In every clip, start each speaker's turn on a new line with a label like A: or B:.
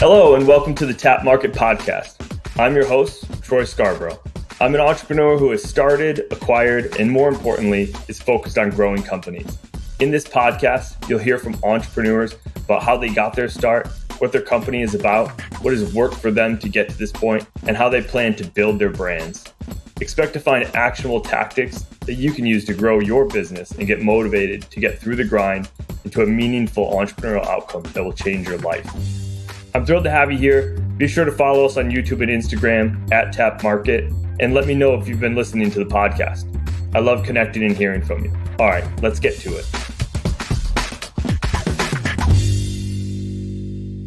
A: Hello and welcome to the Tap Market Podcast. I'm your host, Troy Scarborough. I'm an entrepreneur who has started, acquired, and more importantly, is focused on growing companies. In this podcast, you'll hear from entrepreneurs about how they got their start, what their company is about, what has worked for them to get to this point, and how they plan to build their brands. Expect to find actionable tactics that you can use to grow your business and get motivated to get through the grind into a meaningful entrepreneurial outcome that will change your life. I'm thrilled to have you here. Be sure to follow us on YouTube and Instagram at Tap Market, and let me know if you've been listening to the podcast. I love connecting and hearing from you. All right, let's get to it.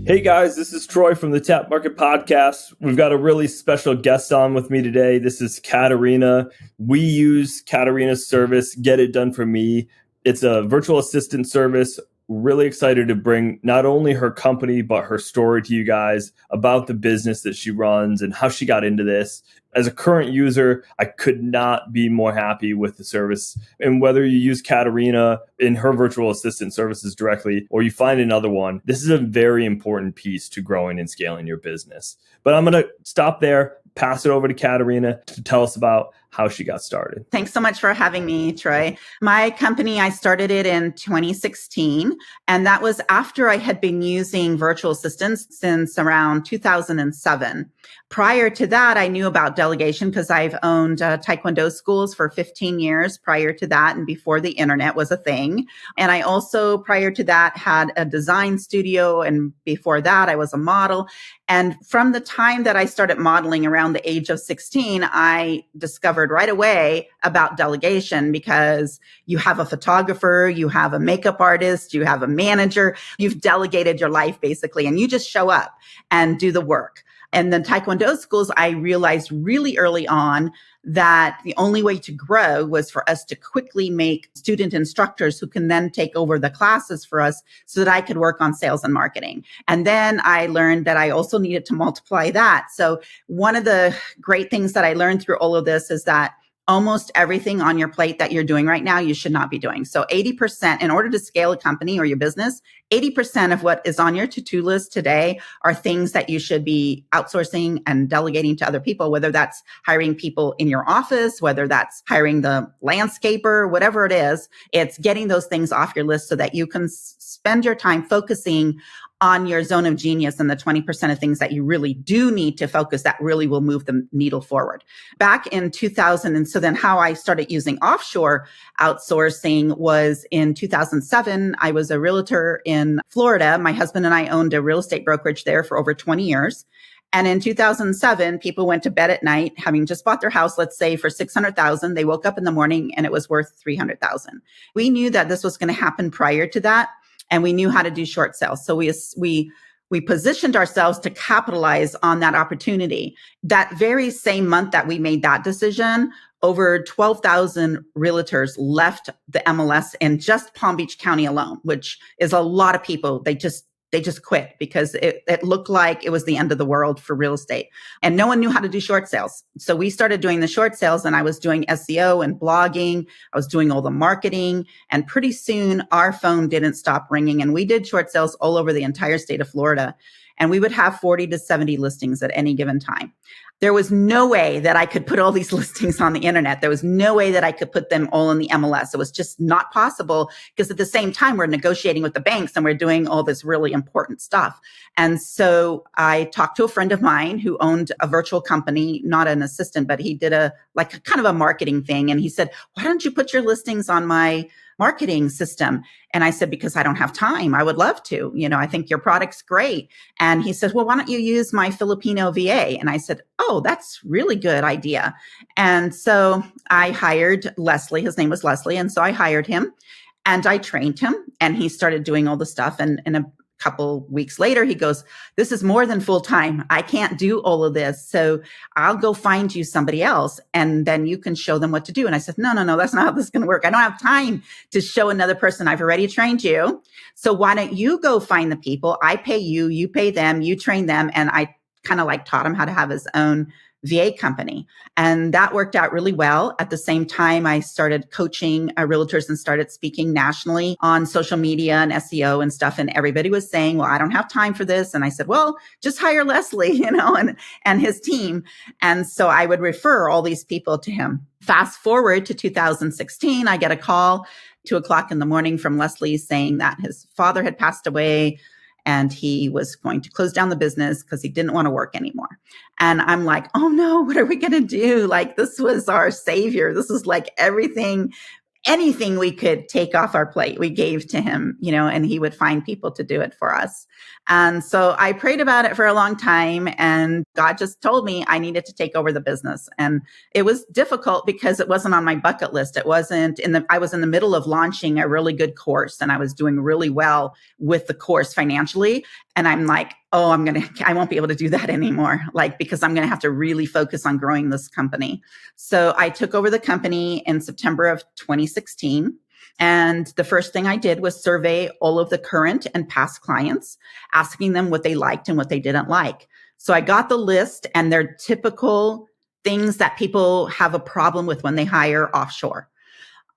A: Hey guys, this is Troy from the Tap Market Podcast. We've got a really special guest on with me today. This is Katerina. We use Katerina's service, Get It Done For Me. It's a virtual assistant service. Really excited to bring not only her company, but her story to you guys about the business that she runs and how she got into this. As a current user, I could not be more happy with the service. And whether you use Katerina in her virtual assistant services directly, or you find another one, this is a very important piece to growing and scaling your business. But I'm going to stop there, pass it over to Katerina to tell us about how she got started.
B: Thanks so much for having me, Troy. My company, I started it in 2016, and that was after I had been using virtual assistants since around 2007. Prior to that, I knew about delegation because I've owned Taekwondo schools for 15 years prior to that and before the internet was a thing. And I also, prior to that, had a design studio. And before that, I was a model. And from the time that I started modeling around the age of 16, I discovered right away about delegation because you have a photographer, you have a makeup artist, you have a manager, you've delegated your life basically, and you just show up and do the work. And then Taekwondo schools, I realized really early on that the only way to grow was for us to quickly make student instructors who can then take over the classes for us so that I could work on sales and marketing. And then I learned that I also needed to multiply that. So one of the great things that I learned through all of this is that almost everything on your plate that you're doing right now, you should not be doing. So 80%, in order to scale a company or your business, 80% of what is on your to-do list today are things that you should be outsourcing and delegating to other people, whether that's hiring people in your office, whether that's hiring the landscaper, whatever it is, it's getting those things off your list so that you can spend your time focusing on your zone of genius and the 20% of things that you really do need to focus that really will move the needle forward. Back in 2000, and so then how I started using offshore outsourcing was in 2007. I was a realtor in Florida. My husband and I owned a real estate brokerage there for over 20 years. And in 2007, people went to bed at night, having just bought their house, let's say for $600,000. They woke up in the morning and it was worth $300,000. We knew that this was going to happen prior to that. And we knew how to do short sales. So we positioned ourselves to capitalize on that opportunity. That very same month that we made that decision, over 12,000 realtors left the MLS in just Palm Beach County alone, which is a lot of people. They just quit because it looked like it was the end of the world for real estate. And no one knew how to do short sales. So we started doing the short sales, and I was doing SEO and blogging. I was doing all the marketing. And pretty soon our phone didn't stop ringing. And we did short sales all over the entire state of Florida. And we would have 40 to 70 listings at any given time. There was no way that I could put all these listings on the internet. There was no way that I could put them all in the MLS. It was just not possible because at the same time, we're negotiating with the banks and we're doing all this really important stuff. And so I talked to a friend of mine who owned a virtual company, not an assistant, but he did a kind of a marketing thing. And he said, why don't you put your listings on my marketing system? And I said, because I don't have time. I would love to. I think your product's great. And he said, well, why don't you use my Filipino VA? And I said, oh, that's really good idea. And so I hired Leslie. His name was Leslie. And so I hired him and I trained him and he started doing all the stuff. And in a couple weeks later, he goes, this is more than full time. I can't do all of this. So I'll go find you somebody else and then you can show them what to do. And I said, no, that's not how this is going to work. I don't have time to show another person. I've already trained you. So why don't you go find the people? I pay you, you pay them, you train them. And I kind of taught him how to have his own VA company. And that worked out really well. At the same time, I started coaching realtors and started speaking nationally on social media and SEO and stuff. And everybody was saying, well, I don't have time for this. And I said, well, just hire Leslie, and his team. And so I would refer all these people to him. Fast forward to 2016, I get a call 2:00 in the morning from Leslie saying that his father had passed away and he was going to close down the business because he didn't want to work anymore. And I'm like, oh no, what are we going to do? Like, this was our savior. This is like anything we could take off our plate, we gave to him, and he would find people to do it for us. And so I prayed about it for a long time, and God just told me I needed to take over the business. And it was difficult because it wasn't on my bucket list. I was in the middle of launching a really good course, and I was doing really well with the course financially. And I'm like, oh, I won't be able to do that anymore, because I'm going to have to really focus on growing this company. So I took over the company in September of 2016. And the first thing I did was survey all of the current and past clients, asking them what they liked and what they didn't like. So I got the list, and they're typical things that people have a problem with when they hire offshore.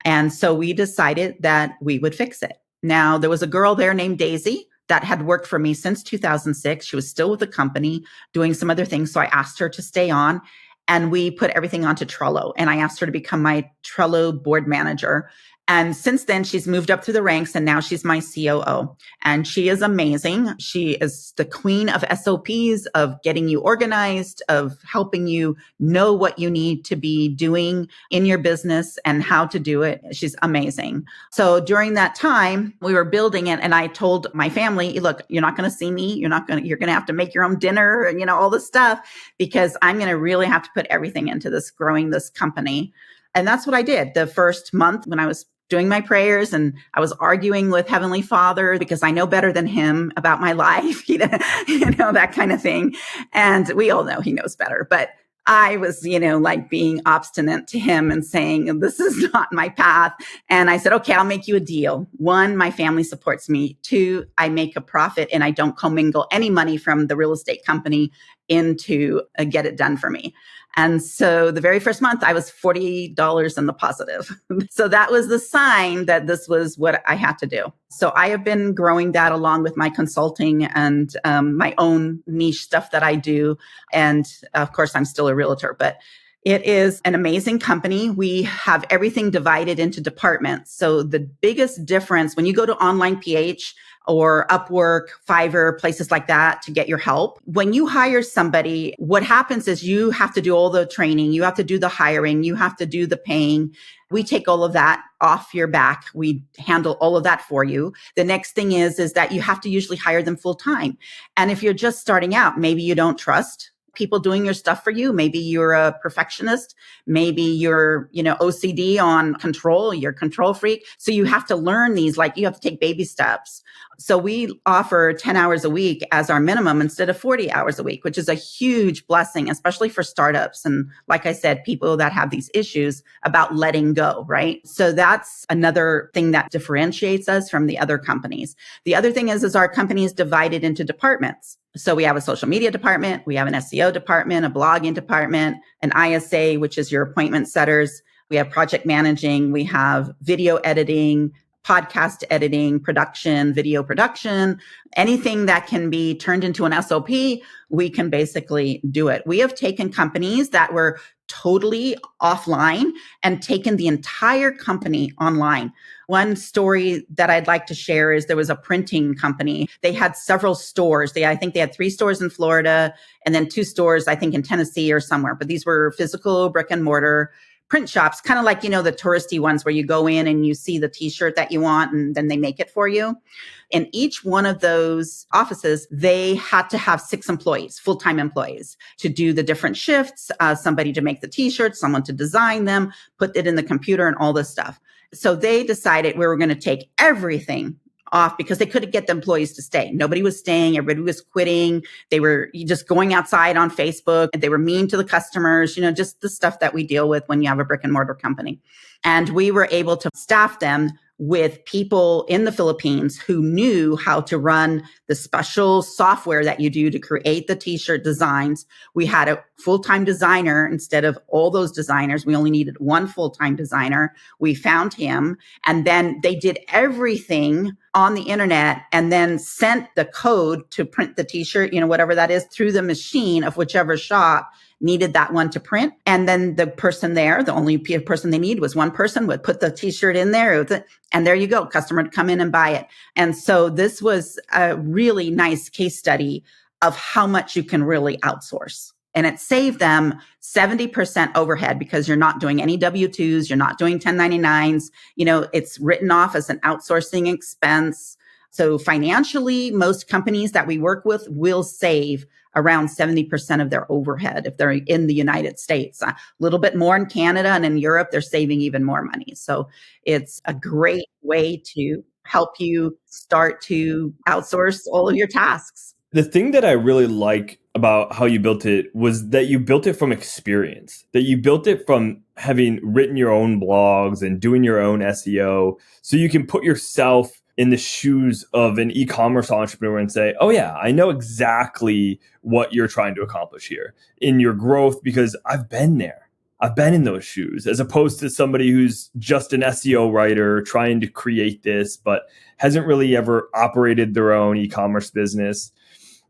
B: And so we decided that we would fix it. Now, there was a girl there named Daisy that had worked for me since 2006. She was still with the company doing some other things. So I asked her to stay on, and we put everything onto Trello. And I asked her to become my Trello board manager. And since then, she's moved up through the ranks, and now she's my COO. And she is amazing. She is the queen of SOPs, of getting you organized, of helping you know what you need to be doing in your business and how to do it. She's amazing. So during that time, we were building it, and I told my family, look, you're not going to see me. You're going to have to make your own dinner and, all this stuff, because I'm going to really have to put everything into this, growing this company. And that's what I did. The first month when I was doing my prayers, and I was arguing with Heavenly Father because I know better than him about my life, that kind of thing. And we all know he knows better, but I was, being obstinate to him and saying, this is not my path. And I said, okay, I'll make you a deal. 1, my family supports me. 2, I make a profit and I don't commingle any money from the real estate company into get it done for me. And so the very first month I was $40 in the positive. So that was the sign that this was what I had to do. So I have been growing that along with my consulting and my own niche stuff that I do. And of course, I'm still a realtor, but it is an amazing company. We have everything divided into departments. So the biggest difference when you go to Online PH or Upwork, Fiverr, places like that to get your help, when you hire somebody, what happens is you have to do all the training, you have to do the hiring, you have to do the paying. We take all of that off your back. We handle all of that for you. The next thing is that you have to usually hire them full time. And if you're just starting out, maybe you don't trust people doing your stuff for you. Maybe you're a perfectionist. Maybe you're, OCD on control. You're a control freak. So you have to learn these, you have to take baby steps. So we offer 10 hours a week as our minimum instead of 40 hours a week, which is a huge blessing, especially for startups. And like I said, people that have these issues about letting go, right? So that's another thing that differentiates us from the other companies. The other thing is our company is divided into departments. So we have a social media department, we have an SEO department, a blogging department, an ISA, which is your appointment setters. We have project managing, we have video editing, podcast editing, production, video production, anything that can be turned into an SOP, we can basically do it. We have taken companies that were totally offline and taken the entire company online. One story that I'd like to share is there was a printing company. They had several stores. I think they had 3 stores in Florida and then 2 stores, I think in Tennessee or somewhere. But these were physical brick and mortar print shops, kind of like, the touristy ones where you go in and you see the t-shirt that you want and then they make it for you. In each one of those offices, they had to have 6 employees, full-time employees, to do the different shifts, somebody to make the t-shirts, someone to design them, put it in the computer and all this stuff. So they decided we were going to take everything off because they couldn't get the employees to stay. Nobody was staying. Everybody was quitting. They were just going outside on Facebook. They were mean to the customers, just the stuff that we deal with when you have a brick and mortar company. And we were able to staff them with people in the Philippines who knew how to run the special software that you do to create the t-shirt designs. We had a full-time designer instead of all those designers. We only needed one full-time designer. We found him, and then they did everything on the internet and then sent the code to print the t-shirt, whatever that is, through the machine of whichever shop needed that one to print. And then the person there, the only person they need was one person, would put the t-shirt in there, and there you go, customer to come in and buy it. And so this was a really nice case study of how much you can really outsource. And it saved them 70% overhead because you're not doing any W-2s, you're not doing 1099s. It's written off as an outsourcing expense. So financially, most companies that we work with will save around 70% of their overhead if they're in the United States. A little bit more in Canada, and in Europe, they're saving even more money. So it's a great way to help you start to outsource all of your tasks.
A: The thing that I really like about how you built it was that you built it from experience, that you built it from having written your own blogs and doing your own SEO. So you can put yourself in the shoes of an e-commerce entrepreneur and say, oh yeah, I know exactly what you're trying to accomplish here in your growth because I've been there. I've been in those shoes, as opposed to somebody who's just an SEO writer trying to create this, but hasn't really ever operated their own e-commerce business.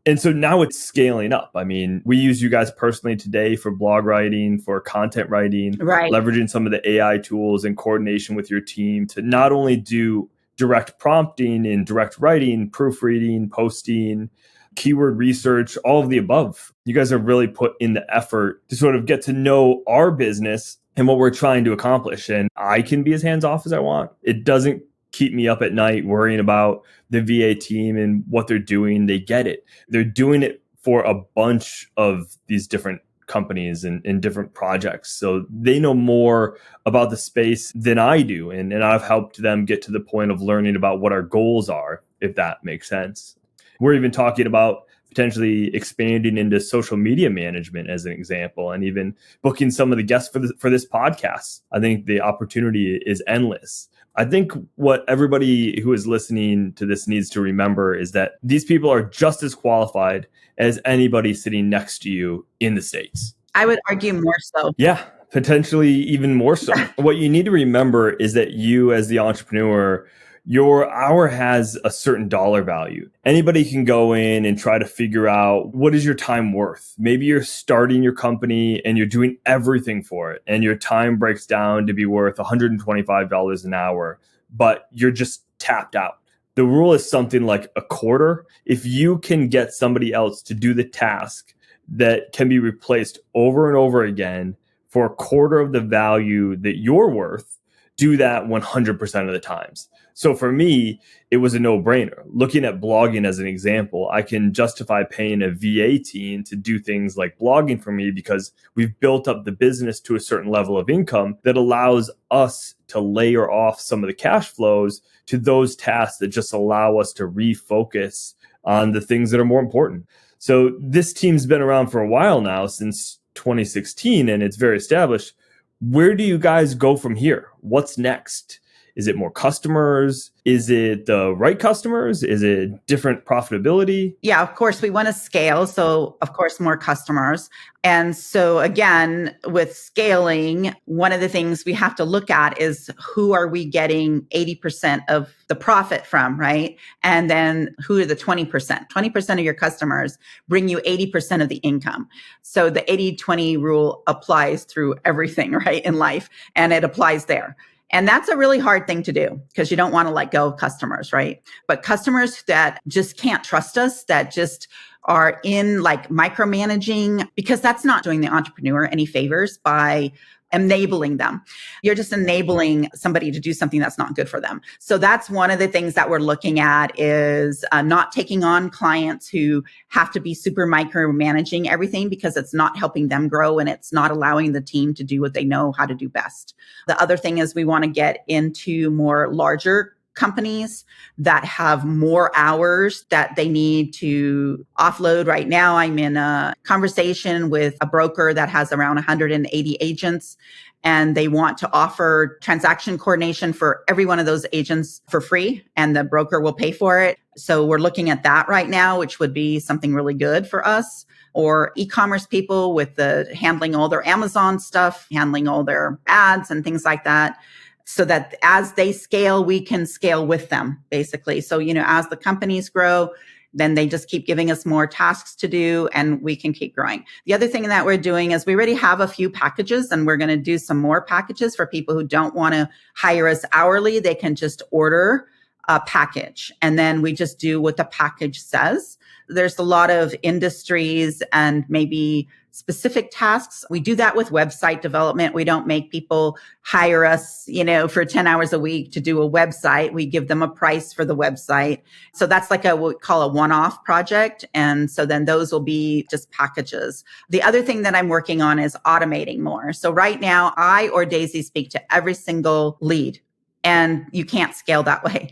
A: And so now it's scaling up. I mean, we use you guys personally today for blog writing, for content writing,
B: right,
A: leveraging some of the AI tools and coordination with your team to not only do direct prompting and direct writing, proofreading, posting, keyword research, all of the above. You guys have really put in the effort to sort of get to know our business and what we're trying to accomplish. And I can be as hands-off as I want. It doesn't keep me up at night worrying about the VA team and what they're doing. They get it. They're doing it for a bunch of these different companies and different projects. So they know more about the space than I do. And I've helped them get to the point of learning about what our goals are, if that makes sense. We're even talking about potentially expanding into social media management as an example, and even booking some of the guests for this podcast. I think the opportunity is endless. I think what everybody who is listening to this needs to remember is that these people are just as qualified as anybody sitting next to you in the States.
B: I would argue more so.
A: Yeah, potentially even more so. What you need to remember is that you, as the entrepreneur, your hour has a certain dollar value. Anybody can go in and try to figure out, what is your time worth? Maybe you're starting your company and you're doing everything for it, and your time breaks down to be worth $125 an hour, but you're just tapped out. The rule is something like a quarter. If you can get somebody else to do the task that can be replaced over and over again for a quarter of the value that you're worth, do that 100% of the times. So for me, it was a no-brainer. Looking at blogging as an example, I can justify paying a VA team to do things like blogging for me because we've built up the business to a certain level of income that allows us to layer off some of the cash flows to those tasks that just allow us to refocus on the things that are more important. So this team's been around for a while now, since 2016, and it's very established. Where do you guys go from here? What's next? Is it more customers? Is it the right customers? Is it different profitability?
B: Yeah, of course, we want to scale. So, of course, more customers. And so, again, with scaling, one of the things we have to look at is who are we getting 80% of the profit from, right? And then who are the 20%? 20% of your customers bring you 80% of the income. So the 80-20 rule applies through everything, right, in life. And it applies there. And that's a really hard thing to do because you don't want to let go of customers, right? But customers that just can't trust us, that just are in like micromanaging, because that's not doing the entrepreneur any favors by enabling them. You're just enabling somebody to do something that's not good for them. So that's one of the things that we're looking at is not taking on clients who have to be super micromanaging everything because it's not helping them grow and it's not allowing the team to do what they know how to do best. The other thing is we want to get into more larger companies that have more hours that they need to offload. Right now, I'm in a conversation with a broker that has around 180 agents. and they want to offer transaction coordination for every one of those agents for free, and the broker will pay for it. So we're looking at that right now, which would be something really good for us. Or e-commerce people with the handling all their Amazon stuff, handling all their ads and things like that. So that as they scale, we can scale with them, basically. So, as the companies grow, then they just keep giving us more tasks to do and we can keep growing. The other thing that we're doing is we already have a few packages, and we're going to do some more packages for people who don't want to hire us hourly. They can just order a package, and then we just do what the package says. There's a lot of industries and maybe specific tasks. We do that with website development. We don't make people hire us, for 10 hours a week to do a website. We give them a price for the website. So that's like what we call a one-off project. And so then those will be just packages. The other thing that I'm working on is automating more. So right now, I or Daisy speak to every single lead. And you can't scale that way,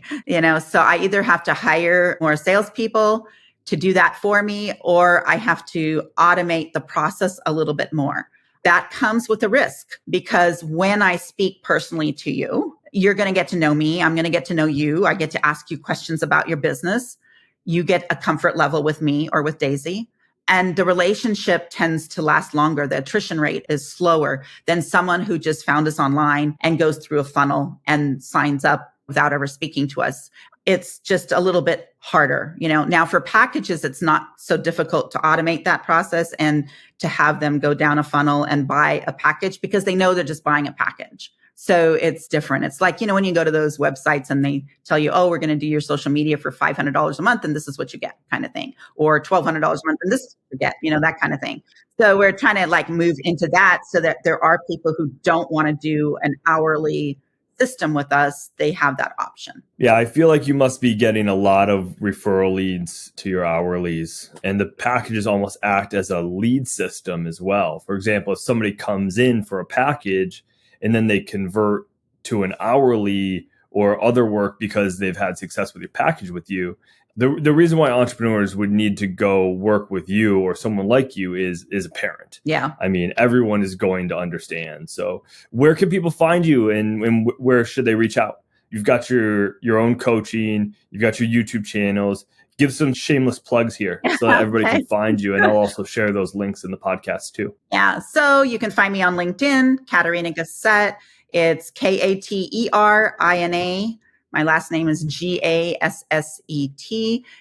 B: So I either have to hire more salespeople to do that for me, or I have to automate the process a little bit more. That comes with a risk, because when I speak personally to you, you're going to get to know me. I'm going to get to know you. I get to ask you questions about your business. You get a comfort level with me or with Daisy. And the relationship tends to last longer. The attrition rate is slower than someone who just found us online and goes through a funnel and signs up without ever speaking to us. It's just a little bit harder. Now for packages, it's not so difficult to automate that process and to have them go down a funnel and buy a package, because they know they're just buying a package. So it's different. It's like, when you go to those websites and they tell you, oh, we're going to do your social media for $500 a month and this is what you get, kind of thing, or $1,200 a month and this is what you get, that kind of thing. So we're trying to move into that so that there are people who don't want to do an hourly system with us. They have that option.
A: Yeah, I feel like you must be getting a lot of referral leads to your hourlies, and the packages almost act as a lead system as well. For example, if somebody comes in for a package and then they convert to an hourly or other work because they've had success with your package with you, the reason why entrepreneurs would need to go work with you or someone like you is apparent.
B: Yeah.
A: I mean, everyone is going to understand. So where can people find you, and where should they reach out? You've got your own coaching, you've got your YouTube channels. Give some shameless plugs here so that everybody can find you. And I'll also share those links in the podcast too.
B: Yeah. So you can find me on LinkedIn, Katerina Gasset. It's Katerina. My last name is Gasset.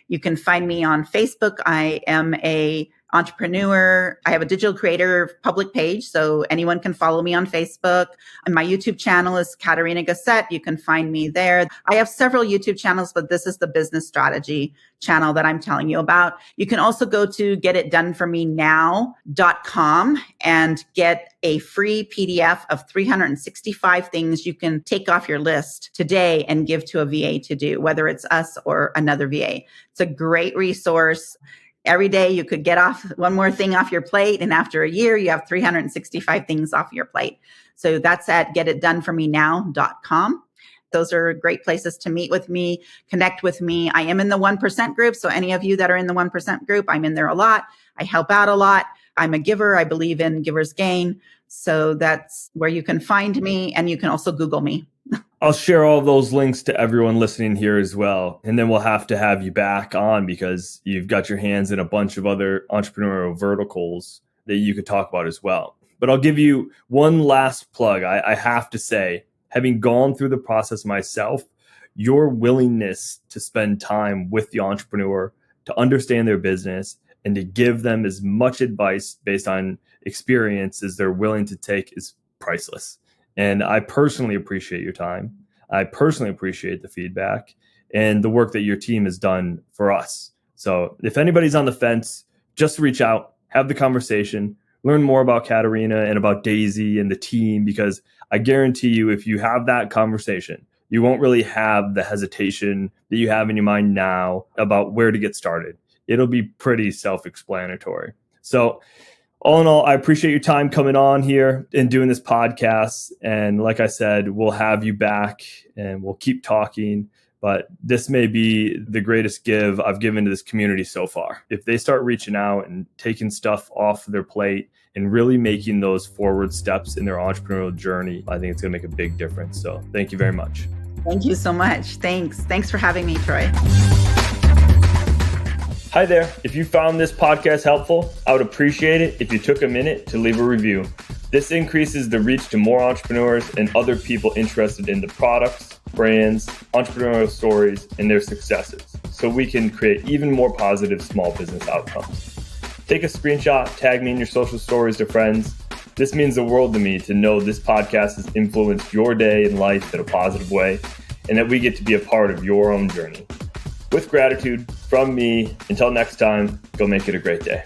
B: You can find me on Facebook. I am a entrepreneur. I have a digital creator public page, so anyone can follow me on Facebook. And my YouTube channel is Katerina Gasset. You can find me there. I have several YouTube channels, but this is the business strategy channel that I'm telling you about. You can also go to getitdoneformenow.com and get a free PDF of 365 things you can take off your list today and give to a VA to do, whether it's us or another VA. It's a great resource. Every day you could get off one more thing off your plate, and after a year, you have 365 things off your plate. So that's at getitdoneformenow.com. Those are great places to meet with me, connect with me. I am in the 1% group. So any of you that are in the 1% group, I'm in there a lot. I help out a lot. I'm a giver. I believe in giver's gain. So that's where you can find me. And you can also Google me.
A: I'll share all those links to everyone listening here as well. And then we'll have to have you back on, because you've got your hands in a bunch of other entrepreneurial verticals that you could talk about as well. But I'll give you one last plug. I have to say, having gone through the process myself, your willingness to spend time with the entrepreneur, to understand their business, and to give them as much advice based on experience as they're willing to take is priceless. And I personally appreciate your time. I personally appreciate the feedback and the work that your team has done for us. So if anybody's on the fence, just reach out, have the conversation, learn more about Katerina and about Daisy and the team, because I guarantee you, if you have that conversation, you won't really have the hesitation that you have in your mind now about where to get started. It'll be pretty self-explanatory. So all in all, I appreciate your time coming on here and doing this podcast. And like I said, we'll have you back and we'll keep talking. but this may be the greatest give I've given to this community so far. If they start reaching out and taking stuff off their plate and really making those forward steps in their entrepreneurial journey, I think it's going to make a big difference. So thank you very much.
B: Thank you so much. Thanks for having me, Troy.
A: Hi there. If you found this podcast helpful, I would appreciate it if you took a minute to leave a review. This increases the reach to more entrepreneurs and other people interested in the products, brands, entrepreneurial stories, and their successes, so we can create even more positive small business outcomes. Take a screenshot, tag me in your social stories to friends. This means the world to me to know this podcast has influenced your day and life in a positive way, and that we get to be a part of your own journey. With gratitude from me, until next time, go make it a great day.